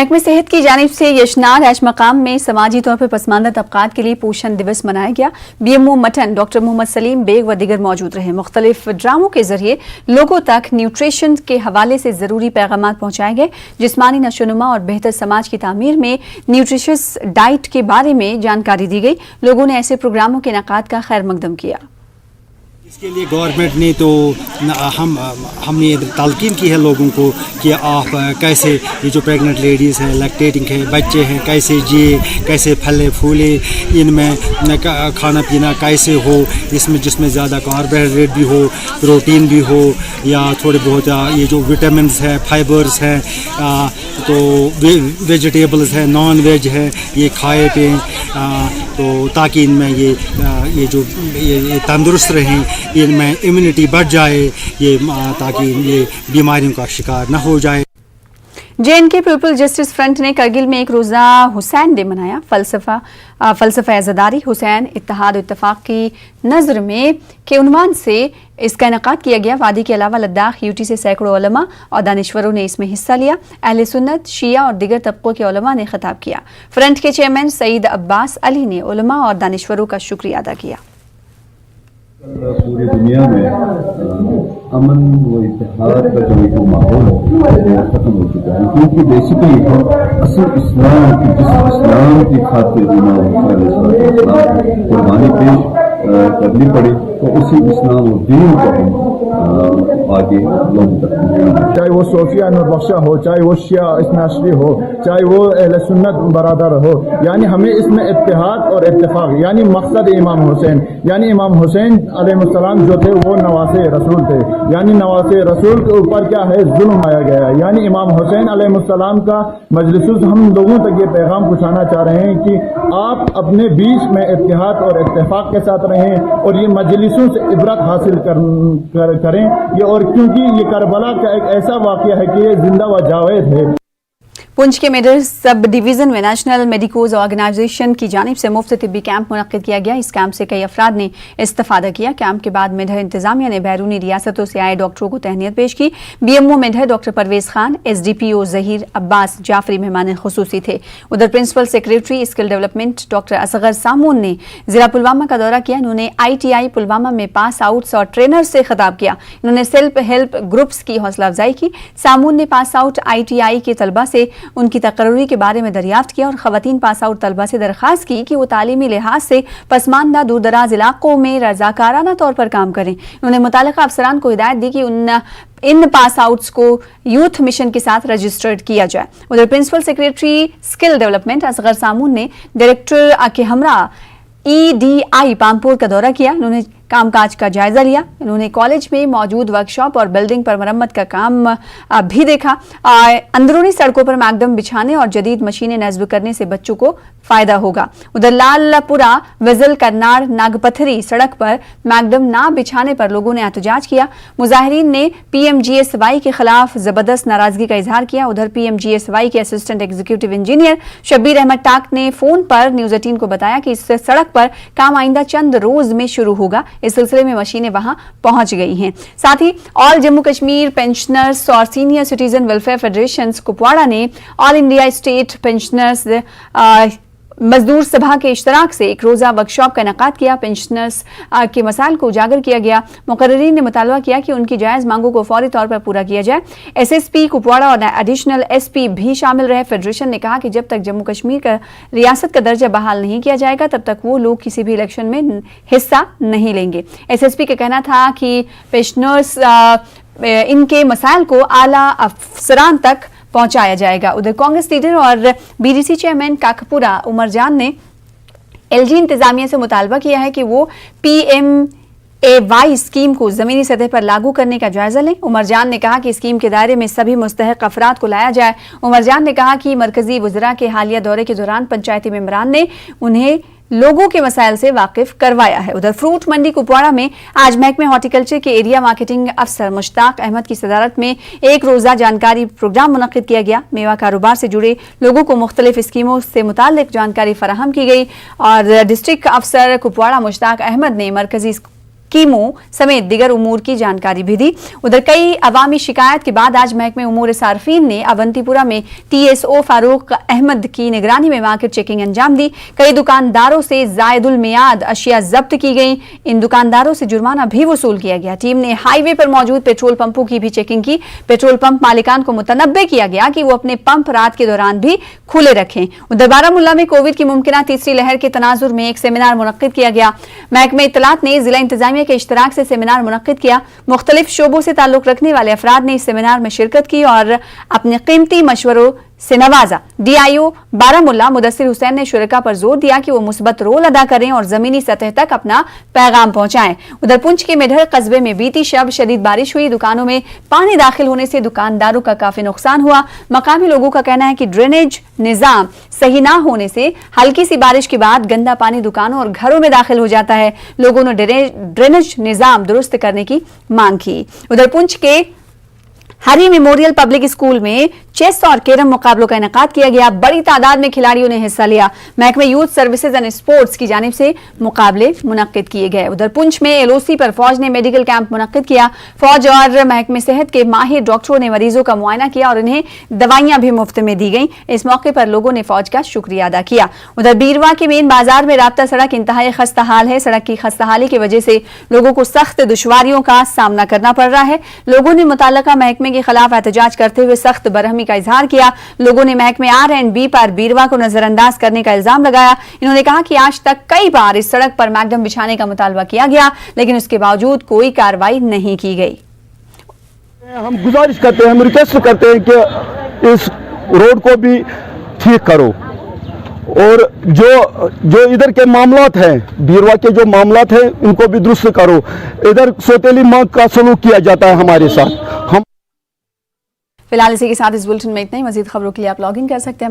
महकमे सेहत की जानिब से यशनार हैश मकाम में समाजी तौर पर पसमानदा तबकात के लिए पोषण दिवस मनाया गया। BMO मटन डॉक्टर मोहम्मद सलीम बेग व दीगर मौजूद रहे। मुख्तलिफ ड्रामों के जरिए लोगों तक न्यूट्रिशन के हवाले से ज़रूरी पैगाम पहुँचाए गए। जिस्मानी नशोनुमा और बेहतर समाज की तामीर में न्यूट्रिशियस डाइट के बारे में जानकारी दी गई। लोगों ने ऐसे प्रोग्रामों के इनेकाद का खैर मकदम किया। इसके लिए गवर्नमेंट ने तो हमने तालकीन की है लोगों को कि आप कैसे ये जो प्रेग्नेंट लेडीज़ हैं, लैक्टेटिंग है, बच्चे हैं, कैसे जिए, कैसे फले फूले, इनमें खाना पीना कैसे हो, इसमें जिसमें ज़्यादा कार्बोहाइड्रेट भी हो, प्रोटीन भी हो, या थोड़े बहुत ये जो विटामिन्स हैं, फाइबर्स हैं, तो वेजिटेबल्स हैं, नॉन वेज है, ये खाए पिएँ, तो ताकि इनमें ये जो ये तंदुरुस्त रहें, इनमें इम्यूनिटी बढ़ जाए, ये ताकि ये बीमारियों का शिकार न हो जाए। JNK पीपल जस्टिस फ्रंट ने करगिल में एक रोज़ा हुसैन डे मनाया। फ़लसफ़ा अज़ादारी हुसैन इत्तेहाद इत्तफ़ाक़ की नज़र में के उन्वान से इसका इनेकाद किया गया। वादी के अलावा लद्दाख UT से सैकड़ों उलमा और दानिश्वरों ने इसमें हिस्सा लिया। अहले सुन्नत, शिया और दीगर तबकों के उलमा ने खिताब किया। फ्रंट के चेयरमैन सईद अब्बास अली ने उलमा और दानिश्वरों का शुक्रिया अदा किया। पूरी दुनिया में अमन व इत्तेहाद का जो माहौल है खत्म हो चुका है, क्योंकि बेसिकली असल इस्लाम की खातिर कुर्बानी पेश करनी पड़ी, तो उसी इस्लाम और दीन को हम आगे लोगों तक पहुँचाएं। चाहे वो सोफिया नूरबख्शा हो, चाहे वो शिया इस्नाशरी हो, चाहे वो अहले सुन्नत बरादर हो, यानी हमें इसमें इत्तेहाद और इत्तेफाक, यानी मकसद इमाम हुसैन, यानी इमाम हुसैन अलैहिस्सलाम जो थे वो नवासे रसूल थे, यानी नवासे रसूल के ऊपर क्या है जुल्म आया गया है। यानी इमाम हुसैन अलैहिस्सलाम का मजलिस हम लोगों तक ये पैगाम पहुँचाना चाह रहे हैं कि आप अपने बीच में इत्तेहाद और इत्तेफाक के साथ रहें और ये मजलिसों से इबरत हासिल करें ये, और क्योंकि ये करबला का एक ऐसा वाक़या है कि ये जिंदा व जावेद है। पुंछ के मेडर सब डिवीज़न में नेशनल मेडिकोज ऑर्गेनाइजेशन की जानिब से मुफ्त तिब्बी कैंप मुनक्किद किया गया। इस कैंप से कई अफराद ने इस्तिफादा किया। कैंप के बाद मेडर इंतजामिया ने बैरूनी रियासतों से आए डॉक्टरों को तहनीत पेश की। BMO मेडर डॉक्टर परवेज खान, SDPO ज़हीर अब्बास जाफरी मेहमान खुसूसी थे। उधर principal secretary skill development doctor Asgar Samoon ने जिला पुलवामा का दौरा किया। इन्होंने ITI पुलवामा में पास आउट्स और ट्रेनर से खिताब किया। इन्होंने सेल्फ हेल्प ग्रुप्स की हौसला अफजाई की। सामून ने पास आउट ITI के तलबा से उनकी तकर्री के बारे में दरियाफ्त किया और खवातीन पास आउट तलबा से दरख्वास्त की कि वो तालीमी लिहाज से पसमानदा दूर दराज इलाकों में रजाकाराना तौर पर काम करें। उन्होंने मुतालिका अफसरान को हिदायत दी कि इन पास आउट्स को यूथ मिशन के साथ रजिस्टर्ड किया जाए। उधर principal secretary skill development Asgar Samoon ने डायरेक्टर के हमरा EDI पामपुर का दौरा किया। उन्होंने कामकाज का जायजा लिया। इन्होंने कॉलेज में मौजूद वर्कशॉप और बिल्डिंग पर मरम्मत का काम भी देखा। अंदरूनी सड़कों पर मैकडम बिछाने और जदीद मशीनें नस्ब करने से बच्चों को फायदा होगा। उधर लालपुरा विजल करनार नागपथरी सड़क पर मैकडम ना बिछाने पर लोगों ने एहतजाज किया। मुजाहिरीन ने PMGSY के खिलाफ जबरदस्त नाराजगी का इजहार किया। उधर PMGSY के assistant executive engineer Shabbir Ahmed Tak ने फोन पर न्यूज 18 को बताया कि इस सड़क पर काम आइंदा चंद रोज में शुरू होगा। इस सिलसिले में मशीनें वहां पहुंच गई हैं। साथ ही ऑल जम्मू कश्मीर पेंशनर्स और senior citizen welfare federation Kupwara ने ऑल इंडिया स्टेट पेंशनर्स मजदूर सभा के इश्तराक से एक रोज़ा वर्कशॉप का इनेकाद किया। पेंशनर्स के मसाइल को उजागर किया गया। मुकर्रीन ने मुतालबा किया कि उनकी जायज़ मांगों को फौरी तौर पर पूरा किया जाए। SSP कुपवाड़ा और एडिशनल SP भी शामिल रहे। फेडरेशन ने कहा कि जब तक जम्मू कश्मीर का रियासत का दर्जा बहाल नहीं किया जाएगा तब तक वो लोग किसी भी इलेक्शन में हिस्सा नहीं लेंगे। SSP का कहना था कि पेंशनर्स इनके मसाइल को आला अफसरान तक पहुंचाया जाएगा। उधर कांग्रेस लीडर और BDC चेयरमैन काकपुरा उमर जान ने LG इंतजामिया से मुतालबा किया है कि वो PMAY स्कीम को जमीनी सतह पर लागू करने का जायजा लें। उमर जान ने कहा कि स्कीम के दायरे में सभी मुस्तहक अफराद को लाया जाए। उमर जान ने कहा कि मरकजी वज़रा के हालिया दौरे के दौरान पंचायती मेंबरान ने उन्हें लोगों के मसाइल से वाकिफ करवाया है। उधर फ्रूट मंडी कुपवाड़ा में आज महकमे हॉर्टिकल्चर के एरिया मार्केटिंग अफसर मुश्ताक अहमद की सदारत में एक रोज़ा जानकारी प्रोग्राम मुनक्किद किया गया। मेवा कारोबार से जुड़े लोगों को मुख्तलिफ स्कीमों से मुताल्लिक जानकारी फराहम की गई और डिस्ट्रिक्ट अफसर कुपवाड़ा मुश्ताक अहमद ने मरकजी कीमो समेत दिगर उमूर की जानकारी भी दी। उधर कई अवामी शिकायत के बाद आज महकमे उमूर सार्फिन ने अवंतीपुरा में TSO फारूक अहमद की निगरानी में मार्केट चेकिंग अंजाम दी। कई दुकानदारों से जायदुल मियाद अशिया जब्त की गई। इन दुकानदारों से जुर्माना भी वसूल किया गया। टीम ने हाईवे पर मौजूद पेट्रोल पंपों की भी चेकिंग की। पेट्रोल पंप मालिकान को मुतनब्बे किया गया कि वो अपने पंप रात के दौरान भी खुले रखें। उधर बारामुल्ला में कोविड की मुमकिना तीसरी लहर के तनाजुर में एक सेमिनार मुनक्किद किया गया। महकमे इत्तलात ने जिला इंतजामिया के इश्तराक से सेमिनार मुनक्किद किया। मुख्तलिफ शोबों से ताल्लुक रखने वाले अफराद ने इस सेमिनार में शिरकत की और अपने कीमती मशवरों से नवाजा। DIO बारामुल्ला मुदस्सिर हुसैन ने शुरका पर जोर दिया कि वो मुस्बत रोल अदा करें और जमीनी सतह तक अपना पैगाम पहुंचाएं। उधर पुंछ के मेढर कस्बे में बीती शब शदीद बारिश हुई। दुकानों में पानी दाखिल होने से दुकानदारों का काफी नुकसान हुआ। मकामी लोगों का कहना है कि ड्रेनेज निजाम सही ना होने से हल्की सी बारिश के बाद गंदा पानी दुकानों और घरों में दाखिल हो जाता है। लोगों ने ड्रेनेज निजाम दुरुस्त करने की मांग की। उधर पुंछ के हरी मेमोरियल पब्लिक स्कूल में चेस और कैरम मुकाबलों का इनेकाद किया गया। बड़ी तादाद में खिलाड़ियों ने हिस्सा लिया। महकमे यूथ सर्विसेज एंड स्पोर्ट्स की जानिब से मुकाबले मुनक्किद किए गए। उधर पुंछ में LOC पर फौज ने मेडिकल कैंप मुनक्किद किया। फौज और महकमे सेहत के माहिर डॉक्टरों ने मरीजों का मुआयना किया और इन्हें दवाइयां भी मुफ्त में दी गई। इस मौके पर लोगों ने फौज का शुक्रिया अदा किया। उधर बीरवा के मेन बाजार में राब्ता सड़क इंतहाई खस्ता हाल है। सड़क की खस्ताहाली की वजह से लोगों को सख्त दुश्वारियों का सामना करना पड़ रहा है। लोगों ने मुतल्लिका महकमे के खिलाफ एहतजाज करते हुए सख्त बरहमी का इजहार किया। लोगों ने महकमे R&B पर बीरवा को नजरअंदाज करने का इल्जाम लगाया। इन्होंने कहा कि आज तक कई बार इस सड़क पर मैकडम बिछाने का मुतालबा किया गया, लेकिन उसके बावजूद कोई कार्रवाई नहीं की गई। हम गुजारिश करते हैं, हम रिक्वेस्ट करते हैं कि इस रोड को भी ठीक करो और जो इधर के मामलात हैं, बीरवा के जो मामलात हैं, उनको भी दुरुस्त करो। इधर सौतेली मांग का सलूक किया जाता है हमारे साथ। हम फिलहाल इसी के साथ इस बुलेटिन में इतना ही। मजीद खबरों के लिए आप लॉग इन कर सकते हैं।